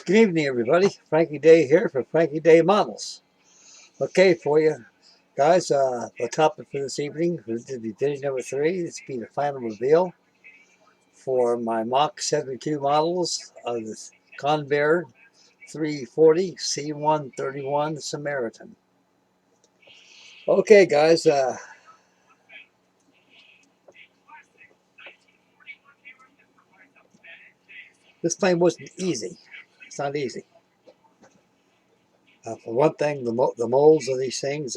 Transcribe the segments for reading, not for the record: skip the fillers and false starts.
Good evening, everybody. Frankie Day here for Frankie Day Models. Okay, for you guys, the topic for this evening will be video number 3. This will be the final reveal for my Mach 72 models of the CONVAIR 340 C131 Samaritan. Okay, guys, this plane wasn't easy. It's not easy. For one thing, the molds of these things,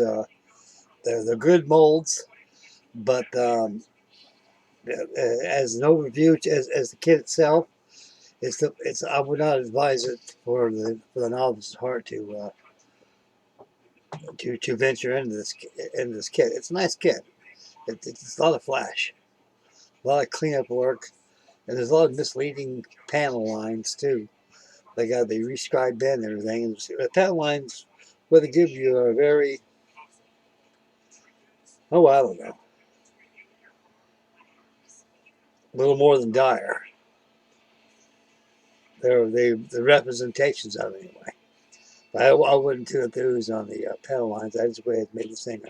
they're good molds, but as an overview, as the kit itself, it's I would not advise it for the novice heart to venture into this kit. It's a nice kit. It's a lot of flash, a lot of cleanup work, and there's a lot of misleading panel lines too. They got the rescribed bend and everything. And the panel lines, what they give you are very, oh, I don't know, a little more than dire. They're the representations of it anyway. I wouldn't too enthused on the panel lines. I just go ahead and made this thing.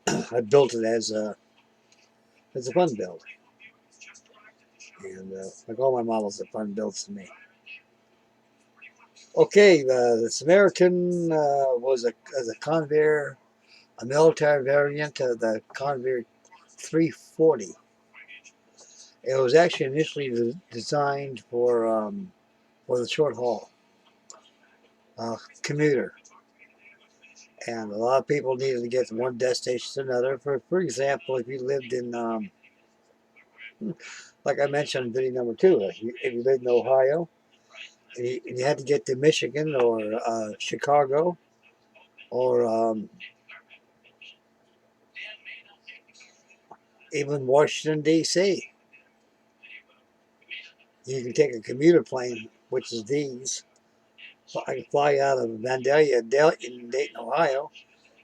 I built it as a fun build, and like all my models are fun builds to me. Okay, the Samaritan was a Convair, a military variant of the Convair 340. It was actually initially designed for the short haul commuter, and a lot of people needed to get from one destination to another. For example, if you lived in like I mentioned in video number 2, if you lived in Ohio and you had to get to Michigan or Chicago or even Washington, D.C., you can take a commuter plane, which is these. I can fly out of Vandalia in Dayton, Ohio,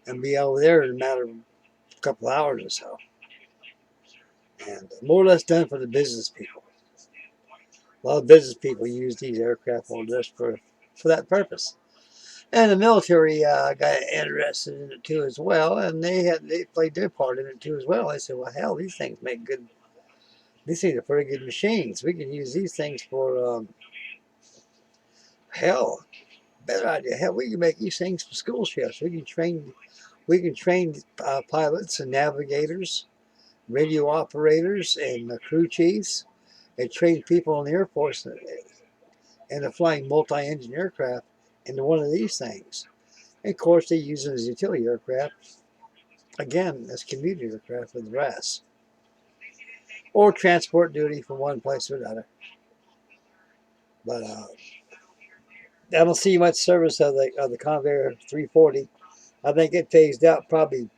and be over there in a matter of a couple hours or so. And more or less done for the business people. A lot of business people use these aircraft just for that purpose. And the military got interested in it too as well, and they played their part in it too as well. They said, well, hell, these things are pretty good machines. We can use these things for, hell, better idea. Hell, we can make these things for school ships. We can train pilots and navigators, radio operators, and crew chiefs, and train people in the Air Force into flying multi-engine aircraft into one of these things. And of course, they use it as utility aircraft, again, as commuter aircraft with the rest, or transport duty from one place to another. But I don't see much service of the Convair 340. I think it phased out probably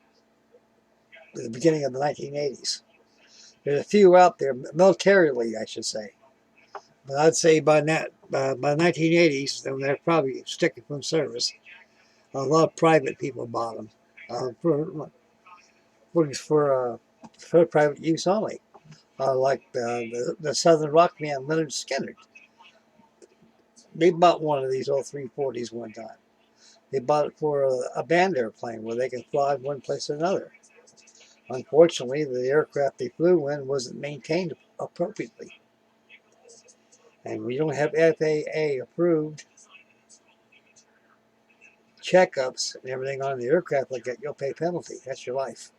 at the beginning of the 1980s. There's a few out there, militarily, I should say. But I'd say by the 1980s, then they're probably sticking from service. A lot of private people bought them for private use only. Like the Southern Rock man, Leonard Skinner. They bought one of these old 340s one time. They bought it for a band airplane where they can fly from one place to another. Unfortunately, the aircraft they flew in wasn't maintained appropriately. And when you don't have FAA approved checkups and everything on the aircraft like that, you'll pay penalty. That's your life.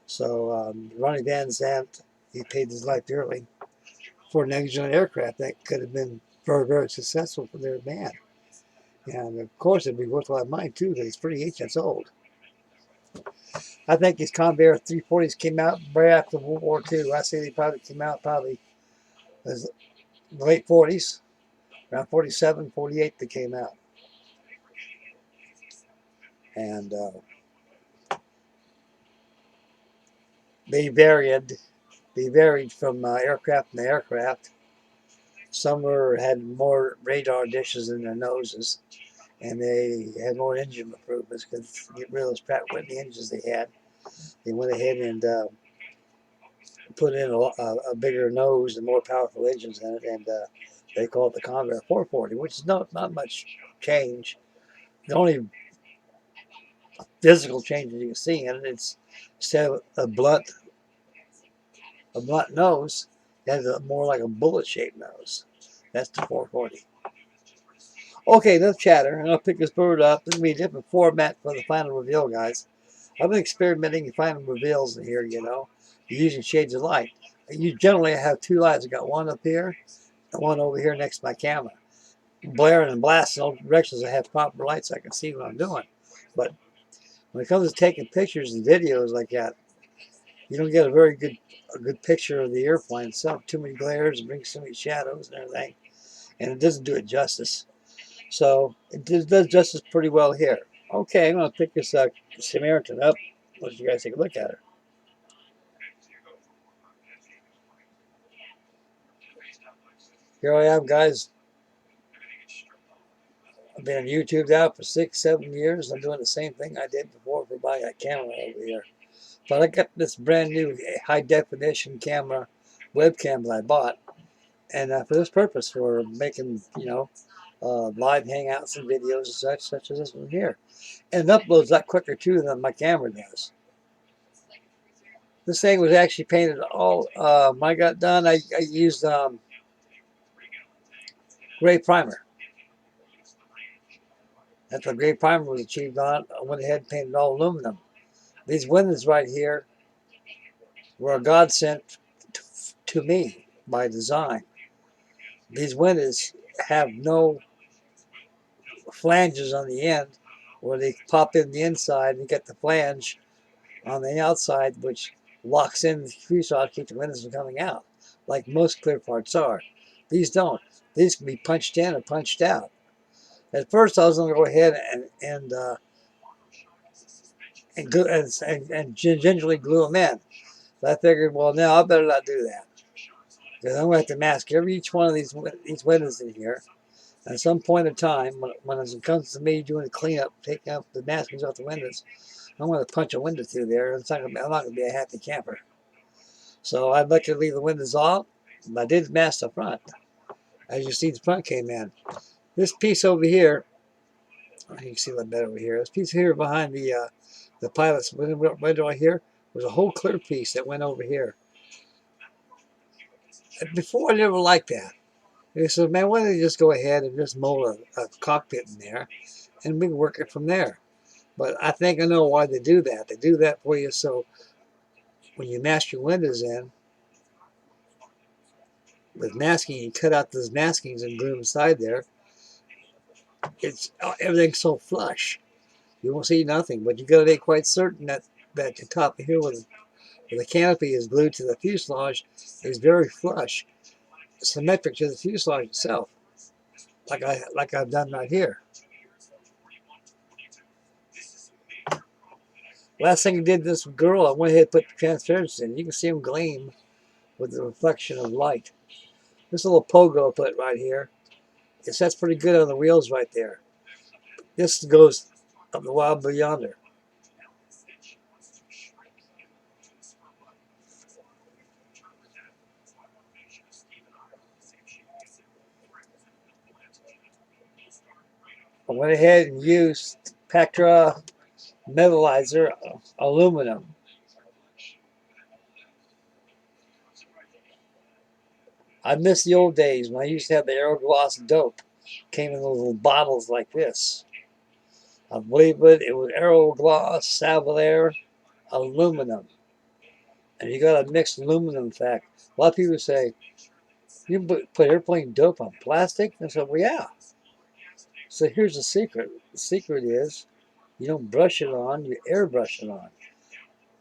So Ronnie Van Zant, he paid his life dearly for an excellent aircraft that could have been very, very successful for their band. And of course, it'd be worth a lot of money too, because it's 38 years old. I think these Convair 340s came out right after World War II. I say they probably came out in the late 40s, around 47, 48 they came out. And they varied from aircraft to aircraft. Some had more radar dishes in their noses, and they had more engine improvements because to get rid of those Pratt Whitney engines they had. They went ahead and put in a bigger nose and more powerful engines in it, and they call it the CONVAIR 440, which is not much change. The only physical change that you can see in it, it's instead of a blunt nose, it has more like a bullet-shaped nose. That's the 440. Okay, enough chatter, and I'll pick this bird up. This will be a different format for the final reveal, guys. I've been experimenting with final reveals in here, using shades of light. You generally have two lights. I got one up here and one over here next to my camera. Blaring and blasting all directions, I have proper lights so I can see what I'm doing. But when it comes to taking pictures and videos like that, you don't get a good picture of the airplane itself. Too many glares and brings so many shadows and everything, and it doesn't do it justice. So it does justice pretty well here. Okay, I'm going to pick this Samaritan up. Let you guys take a look at her. Here I am, guys. I've been on YouTube now for 6, 7 years. I'm doing the same thing I did before for buying a camera over here. But I got this brand new high definition camera, webcam that I bought, and for this purpose, for making live hangouts and videos and such as this one here. And it uploads that quicker too than my camera does. This thing was actually painted all. When I got done, I used gray primer. After the gray primer was achieved on it, I went ahead and painted all aluminum. These windows right here were a godsend to me by design. These windows have no flanges on the end where they pop in the inside and you get the flange on the outside which locks in the fuselage to keep the windows from coming out, like most clear parts are. These don't. These can be punched in or punched out. At first I was going to go ahead and gingerly glue them in. But I figured, well, no, I better not do that. Because I'm going to have to mask each one of these windows in here. At some point in time, when it comes to me doing the cleanup, taking out the maskings off the windows, I'm going to punch a window through there. I'm not going to be a happy camper. So I'd like to leave the windows off, but I did mask the front. As you see, the front came in. This piece over here, you can see a little better over here. This piece here behind the pilot's window right here was a whole clear piece that went over here. And before I never liked that. They said, man, why don't you just go ahead and just mold a cockpit in there and we can work it from there. But I think I know why they do that. They do that for you so when you mask your windows in, with masking, you cut out those maskings and glue them inside there. Everything's so flush. You won't see nothing, but you got to be quite certain that the top here where the canopy is glued to the fuselage is very flush, symmetric to the fuselage itself, like I've done right here. Last thing I did this girl, I went ahead and put the transparency in. You can see them gleam with the reflection of light. This little pogo I put right here, it sets pretty good on the wheels right there. This goes up the wild blue yonder. I went ahead and used Pactra metallizer aluminum. I miss the old days when I used to have the Aerogloss dope. Came in those little bottles like this. I believe it was Aerogloss Savalair aluminum. And you got a mixed aluminum fact. A lot of people say, you put airplane dope on plastic? I said, well, yeah. So here's the secret. The secret is you don't brush it on, you airbrush it on.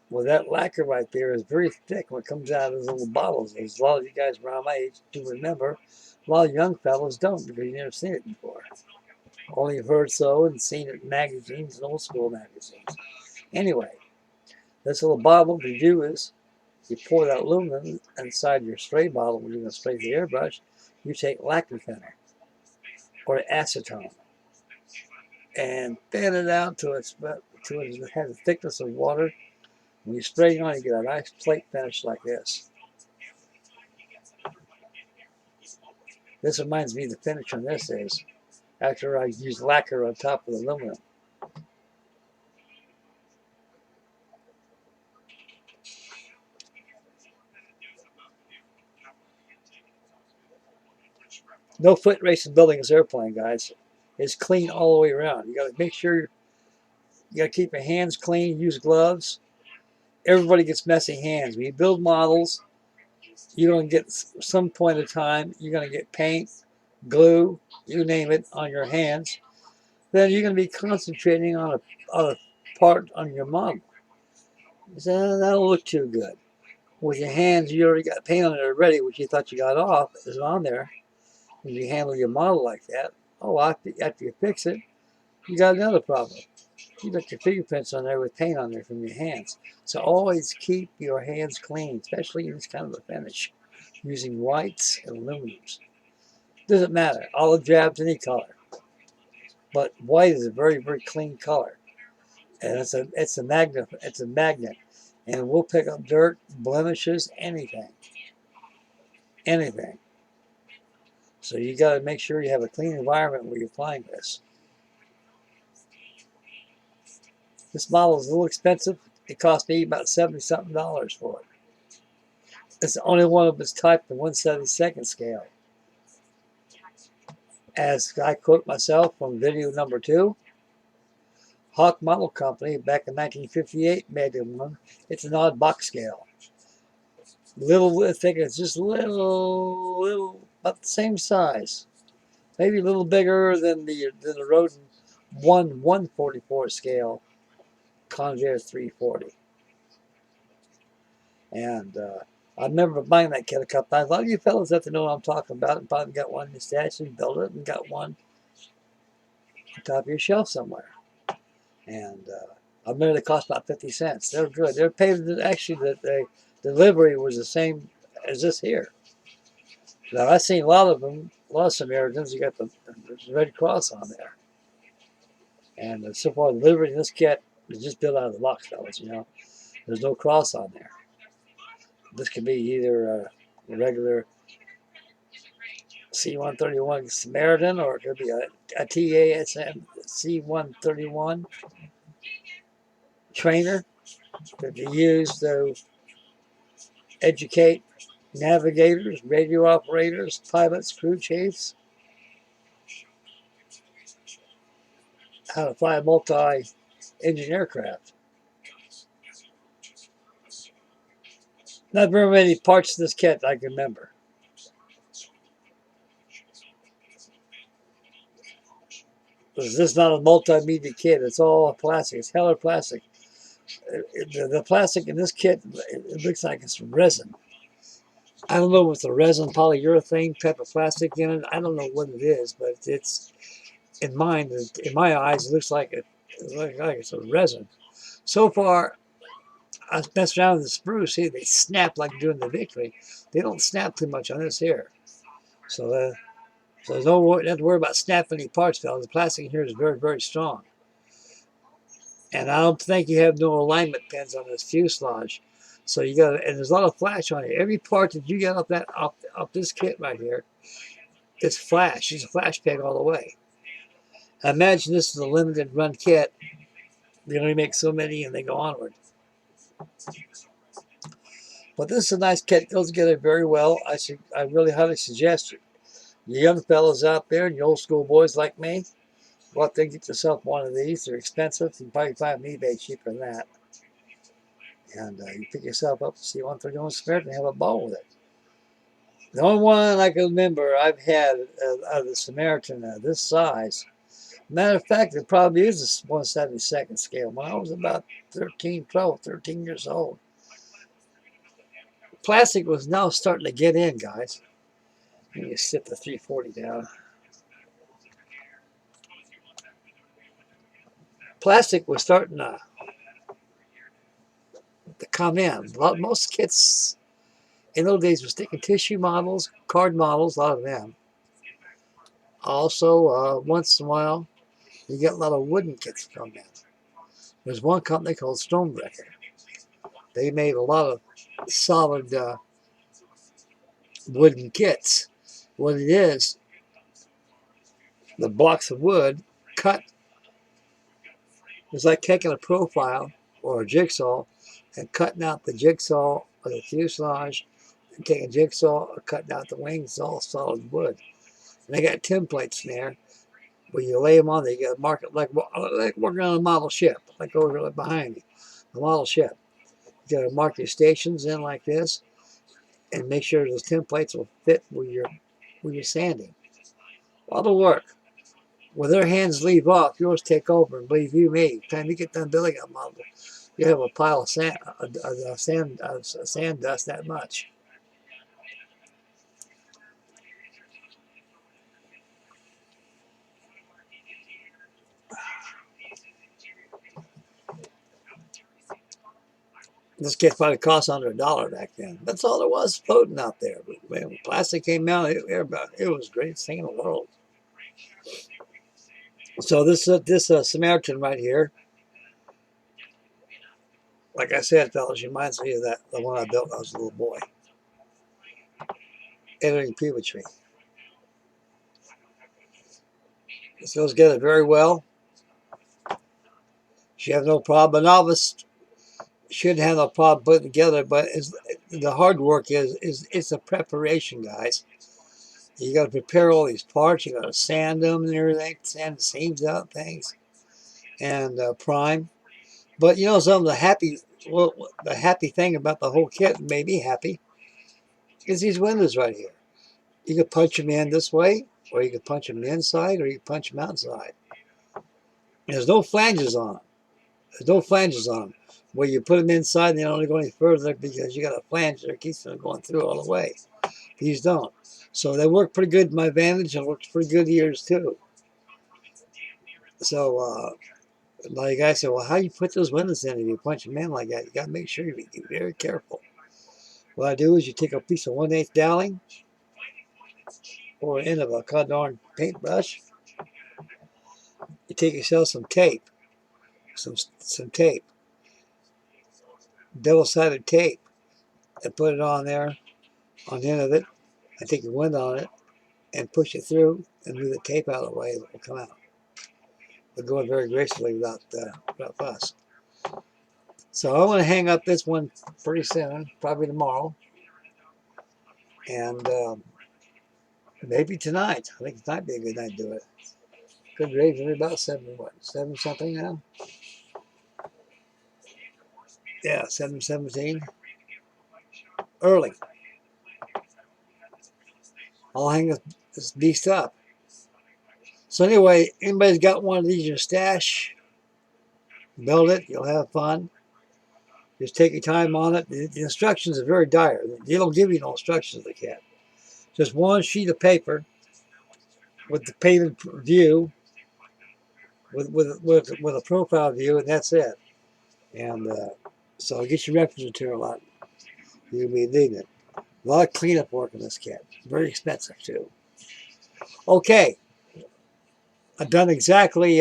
Well, that lacquer right there is very thick when it comes out of those little bottles. As a lot of you guys around my age do remember, a lot of young fellows don't because you've never seen it before. Only heard so and seen it in magazines and old school magazines. Anyway, this little bottle, what you do is you pour that aluminum inside your spray bottle when you're going to spray the airbrush. You take lacquer thinner or acetone and thin it out to it has the thickness of water. When you spray it on, you get a nice plate finish like this. This reminds me of the finish on this is after I use lacquer on top of the aluminum. No foot racing building this airplane, guys. It's clean all the way around. You got to make sure you got to keep your hands clean. Use gloves. Everybody gets messy hands. When you build models, you're going to get some point of time. You're going to get paint, glue, you name it, on your hands. Then you're going to be concentrating on a part on your model. So that'll look too good. With your hands, you already got paint on it already, which you thought you got off, is on there. When you handle your model like that, oh, after you fix it, you got another problem. You got your fingerprints on there with paint on there from your hands. So always keep your hands clean, especially in this kind of a finish, using whites and aluminums. Doesn't matter, olive drabs, any color. But white is a very, very clean color. And it's a magnet, and it will pick up dirt, blemishes, anything. Anything. So you got to make sure you have a clean environment where you're flying this. This model is a little expensive. It cost me about $70-something for it. It's the only one of its type, the 1/72nd scale. As I quote myself from video number 2, Hawk Model Company back in 1958 made one. It's an odd box scale. I think it's just little, about the same size. Maybe a little bigger than the Rodin 1/144 scale CONVAIR 340. And I remember buying that kit a couple times. A lot of you fellas have to know what I'm talking about and probably got one in your stash and built it and got one on top of your shelf somewhere. And I remember they cost about 50 cents. They're good. They're paid, actually, the delivery was the same as this here. Now, I've seen a lot of them, a lot of Samaritans, you got the Red Cross on there. And so far, the delivery in this kit is just built out of the box, fellas, you know. There's no cross on there. This could be either a regular C131 Samaritan, or it could be a TASM C131 trainer that be used to educate navigators, radio operators, pilots, crew chiefs how to fly a multi-engine aircraft. Not very many parts of this kit I can remember. This is not a multimedia kit. It's all plastic. It's hella plastic. The plastic in this kit, it looks like it's resin. I don't know what's the resin, polyurethane type of plastic in it. I don't know what it is, but it's in my eyes, it looks like it's a resin. So far, I messed around with the spruce. See, they snap like doing the Victory. They don't snap too much on this here. So there's no have to worry about snapping any parts, fellas. The plastic in here is very, very strong. And I don't think you have no alignment pins on this fuselage. So you got, and there's a lot of flash on it. Every part that you get off this kit right here, it's flash. It's a flash peg all the way. I imagine this is a limited run kit. They only make so many and they go onward. But this is a nice kit. It goes together very well. I really highly suggest it. You young fellas out there and you old school boys like me, go out there and get yourself one of these. They're expensive. You can probably find them on eBay cheaper than that. And you pick yourself up a C131 Samaritan and have a ball with it. The only one I can remember I've had out of the Samaritan this size. Matter of fact, it probably is a 1/72nd scale. When I was about 13 years old. Plastic was now starting to get in, guys. Let me sit the 340 down. Plastic was starting to come in. Most kits in those days were sticking tissue models, card models, a lot of them. Also, once in a while, you get a lot of wooden kits come in. There's one company called Stonebreaker. They made a lot of solid wooden kits. What it is, the blocks of wood cut. It's like taking a profile or a jigsaw and cutting out the jigsaw or the fuselage and taking a jigsaw and cutting out the wings, all solid wood. And they got templates in there where you lay them on there. You got to mark it like working on a model ship, like over behind me, a model ship. You got to mark your stations in like this and make sure those templates will fit where you're sanding. A lot of work. When their hands leave off, yours take over, and believe you me, by the time you get done building a model, you have a pile of sand, sand dust that much. This kit probably cost under $1 back then. That's all there was floating out there. But when plastic came out, it was the greatest thing in the world. So this Samaritan right here, like I said, fellas, reminds me of the one I built when I was a little boy. Entering puberty. This goes together very well. She have no problem. A novice shouldn't have no problem putting it together, but the hard work is it's a preparation, guys. You got to prepare all these parts. You got to sand them and everything, sand the seams out, things, and prime. But you know, some of the happy thing about the whole kit, made me happy, is these windows right here. You can punch them in this way, or you can punch them inside, or you can punch them outside. And there's no flanges on them. There's no flanges on them. Where you put them inside, they don't only go any further because you got a flange that keeps them going through all the way. These don't. So they work pretty good to my advantage, and works pretty good yours too. So my guy said, well, how do you put those windows in if you punch them in like that? You got to make sure you be very careful. What I do is you take a piece of 1/8 doweling or an end of a cotton paintbrush. You take yourself some tape, some tape, double-sided tape, and put it on there, on the end of it, and take your window on it, and push it through, and move the tape out of the way, it will come out. It'll go in very gracefully without fuss. So I'm going to hang up this one pretty soon, probably tomorrow, and maybe tonight. I think tonight would be a good night to do it. Good grade, maybe about 7 something now? Yeah, 7:17. Early. I'll hang this beast up. So anyway, anybody's got one of these in your stash, build it, you'll have fun. Just take your time on it. The instructions are very dire. They don't give you no instructions, they can't. Just one sheet of paper with the painted view, with a profile view, and that's it. And so get your reference material out. You'll be needing it. A lot of cleanup work in this kit. Very expensive too. Okay, I've done exactly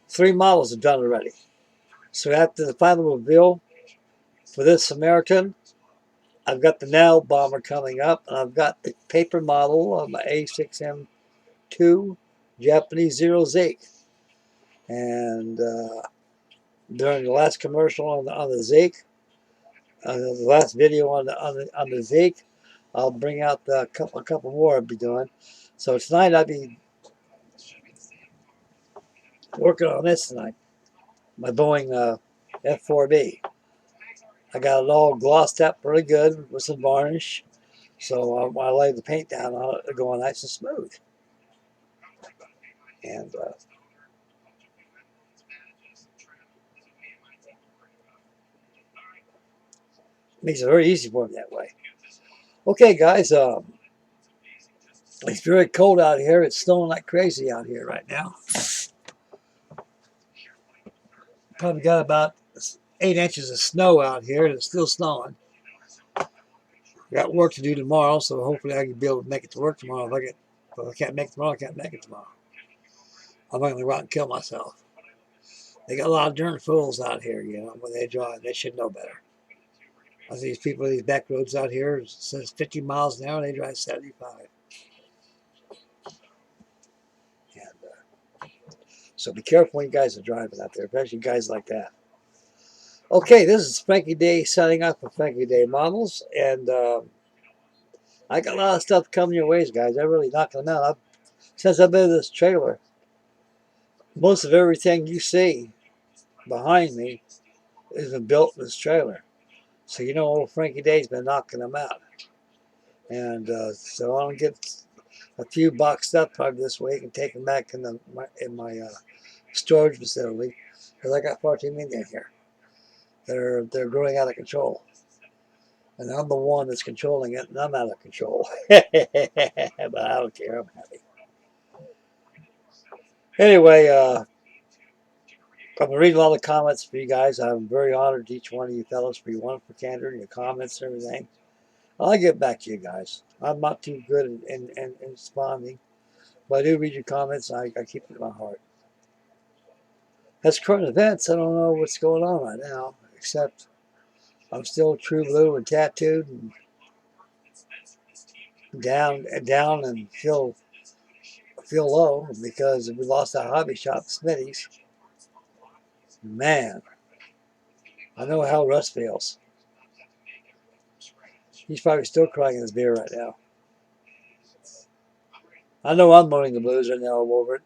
3 models I've done already. So after the final reveal for this Samaritan, I've got the nail bomber coming up, and I've got the paper model of my A6M2 Japanese Zero Zeke. And during the last commercial on the Zeke, the last video on the Zeke, I'll bring out a couple more I'll be doing. So tonight I'll be working on this tonight. My Boeing F4B. I got it all glossed up really good with some varnish. So when I lay the paint down on it, it'll go nice and smooth. And makes it very easy for me that way. Okay, guys. It's very cold out here. It's snowing like crazy out here right now. Probably got about 8 inches of snow out here, and it's still snowing. Got work to do tomorrow, so hopefully I can be able to make it to work tomorrow. If I can't make it tomorrow, I can't make it tomorrow. I'm not going to go out and kill myself. They got a lot of darn fools out here, you know, when they drive. They should know better. I see these people, these back roads out here, it says 50 miles an hour, they drive 75. And so be careful when you guys are driving out there, especially guys like that. Okay, this is Frankie Day signing off for Frankie Day Models. And I got a lot of stuff coming your ways, guys. I'm really knocking them out. Since I've been in this trailer, most of everything you see behind me has been built in this trailer. So you know old Frankie Day's been knocking them out. And so I'm going to get a few boxed up probably this week and take them back in my storage facility because I got far too many in here. They're growing out of control. And I'm the one that's controlling it, and I'm out of control. But I don't care. I'm happy. Anyway, I've been reading a lot of comments for you guys. I'm very honored to each one of you fellows for your wonderful candor and your comments and everything. I'll get back to you guys. I'm not too good in responding, but I do read your comments. I keep it in my heart. As current events, I don't know what's going on right now, except I'm still true blue and tattooed and down and feel low because we lost our hobby shop, Smitty's. Man, I know how Russ feels. He's probably still crying in his beer right now. I know I'm moaning the blues right now over it.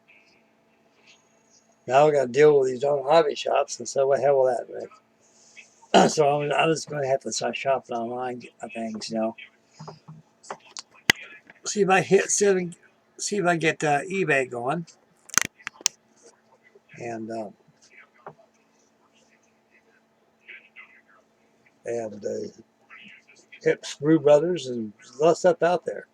Now I got to deal with these own hobby shops, and so what the hell will that make? So I'm just going to have to start shopping online things, you know. See if I get eBay going, and hit Brew Brothers and a lot of stuff out there.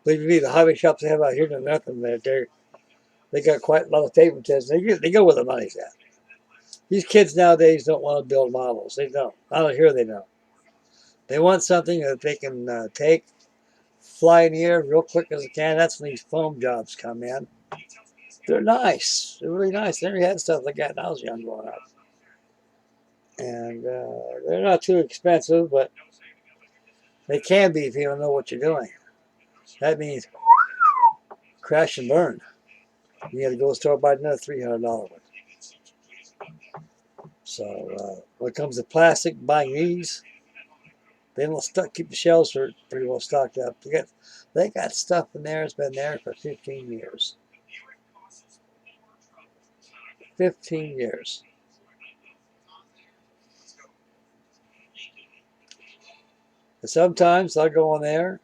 Believe me, the hobby shops they have out here, they're nothing. They got quite a lot of favoritism. They go where the money's at. These kids nowadays don't want to build models. They don't. Out here, they don't. They want something that they can take, fly in the air real quick as they can. That's when these foam jobs come in. They're nice. They're really nice. They never had stuff like that when I was young growing up. And they're not too expensive, but they can be if you don't know what you're doing. That means crash and burn. You got to go to the store buy another $300 one. So when it comes to plastic, buying these, they don't keep the shelves pretty well stocked up. They got stuff in there that's been there for 15 years. 15 years. And sometimes I'll go on there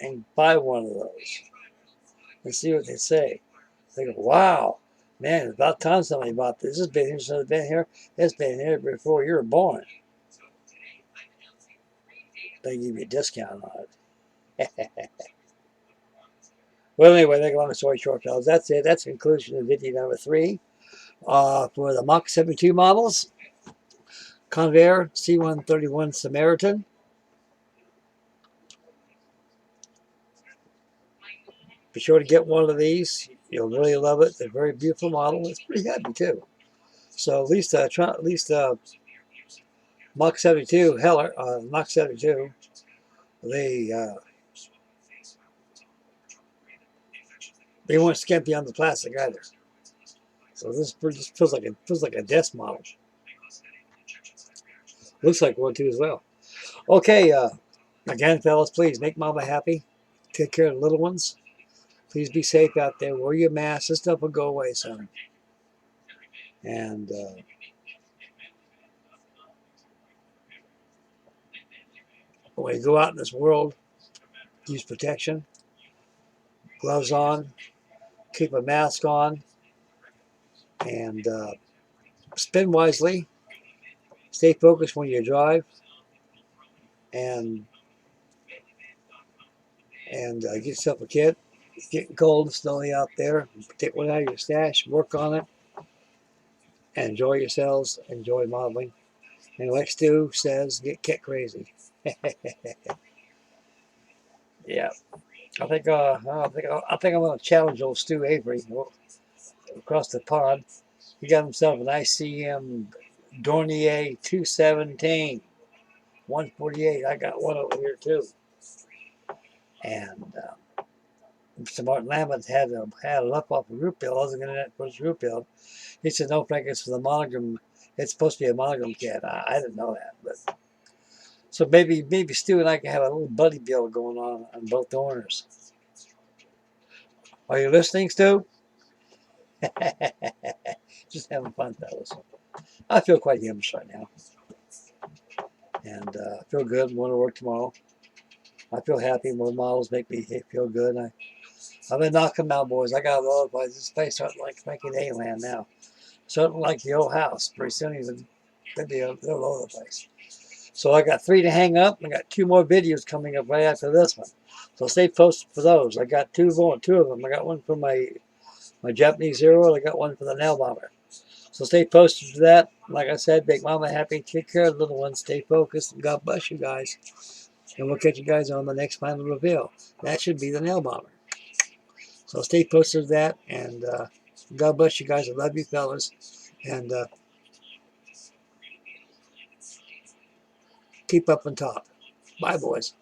and buy one of those and see what they say. They go, wow, man, it's about time somebody bought this. This has been here since it's been here. It's been here before you were born. They give you a discount on it. Well, anyway, make a long story short, fellas. That's it. That's the conclusion of video number 3 for the Mach 72 models. CONVAIR C131 Samaritan. Be sure to get one of these. You'll really love it. They're a very beautiful model. It's pretty heavy too. So at least Mach 72 Heller, Mach 72. They weren't skimpy on the plastic either. So this just feels like a desk model. Looks like one too as well. Okay, again, fellas, please make mama happy. Take care of the little ones. Please be safe out there. Wear your mask. This stuff will go away soon. And when you go out in this world, use protection. Gloves on. Keep a mask on. And spin wisely. Stay focused when you drive. And get yourself a kit. It's getting cold and snowy out there. Take one out of your stash. Work on it. And enjoy yourselves. Enjoy modeling. And like Stu says, get kit crazy. Yeah. I think I'm going to challenge old Stu Avery across the pond. He got himself an ICM Dornier 217, 148. I got one over here too. And Mr. Martin Lambert had a left off a root bill. I wasn't going to put his root bill. He said, no, Frank, it's for the monogram. It's supposed to be a monogram cat. I didn't know that. But so maybe Stu and I can have a little buddy bill going on both owners. Are you listening, Stu? Just having fun, fellas. I feel quite humorous right now. And I feel good. I'm going to work tomorrow. I feel happy. More models make me feel good. I've been knocking them out, boys. I got a lot of places. This place starting like Frankie Day land now. Starting like the old house. Pretty soon even they'll be all over the place. So I got 3 to hang up. I got 2 more videos coming up right after this one. So stay posted for those. I got 2 of them. I got one for my Japanese Zero. I got one for the nail bomber. So stay posted for that. Like I said, make mama happy. Take care of the little ones. Stay focused. And God bless you guys. And we'll catch you guys on the next final reveal. That should be the nail bomber. So stay posted to that. And God bless you guys. I love you fellas. And keep up on top. Bye, boys.